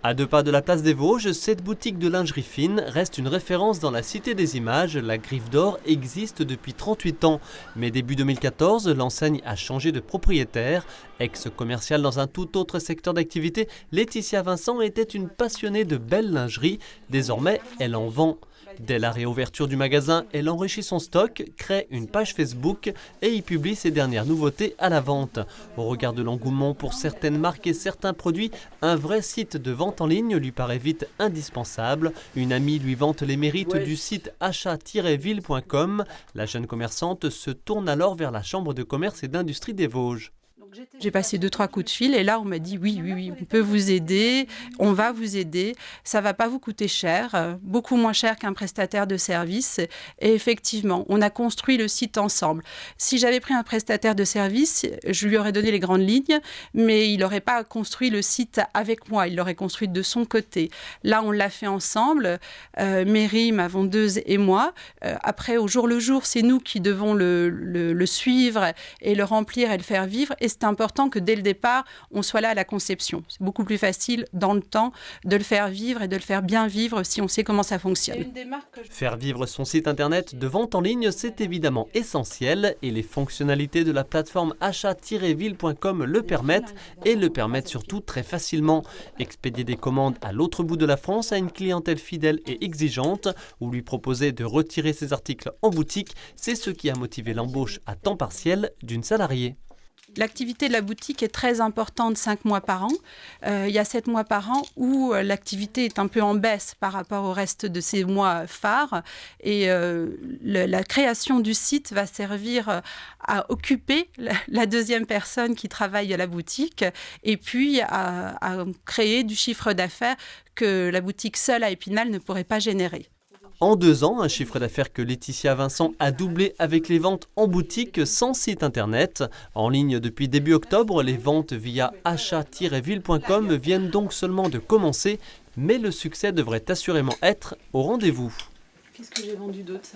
À 2 pas de la place des Vosges, cette boutique de lingerie fine reste une référence dans la Cité des Images. La Griffe d'Or existe depuis 38 ans. Mais début 2014, l'enseigne a changé de propriétaire. Ex-commerciale dans un tout autre secteur d'activité, Laetitia Vincent était une passionnée de belle lingerie. Désormais, elle en vend. Dès la réouverture du magasin, elle enrichit son stock, crée une page Facebook et y publie ses dernières nouveautés à la vente. Au regard de l'engouement pour certaines marques et certains produits, un vrai site de vente en ligne lui paraît vite indispensable. Une amie lui vante les mérites du site achat-ville.com. La jeune commerçante se tourne alors vers la Chambre de commerce et d'industrie des Vosges. J'ai passé 2-3 coups de fil et là on m'a dit oui, on peut vous aider, on va vous aider, ça va pas vous coûter cher, beaucoup moins cher qu'un prestataire de service. Et effectivement, on a construit le site ensemble. Si j'avais pris un prestataire de service, je lui aurais donné les grandes lignes, mais il n'aurait pas construit le site avec moi, il l'aurait construit de son côté. Là, on l'a fait ensemble, Mairie, ma vendeuse et moi. Après, au jour le jour, c'est nous qui devons le suivre et le remplir et le faire vivre. Et c'est important que dès le départ, on soit là à la conception. C'est beaucoup plus facile dans le temps de le faire vivre et de le faire bien vivre si on sait comment ça fonctionne. Faire vivre son site internet de vente en ligne, c'est évidemment essentiel et les fonctionnalités de la plateforme achat-ville.com le permettent et le permettent surtout très facilement. Expédier des commandes à l'autre bout de la France à une clientèle fidèle et exigeante ou lui proposer de retirer ses articles en boutique, c'est ce qui a motivé l'embauche à temps partiel d'une salariée. L'activité de la boutique est très importante 5 mois par an. Il y a 7 mois par an où l'activité est un peu en baisse par rapport au reste de ces mois phares. Et la création du site va servir à occuper la deuxième personne qui travaille à la boutique et puis à créer du chiffre d'affaires que la boutique seule à Épinal ne pourrait pas générer. En 2 ans, un chiffre d'affaires que Laetitia Vincent a doublé avec les ventes en boutique sans site internet. En ligne depuis début octobre, les ventes via achat-ville.com viennent donc seulement de commencer, mais le succès devrait assurément être au rendez-vous. Qu'est-ce que j'ai vendu d'autre ?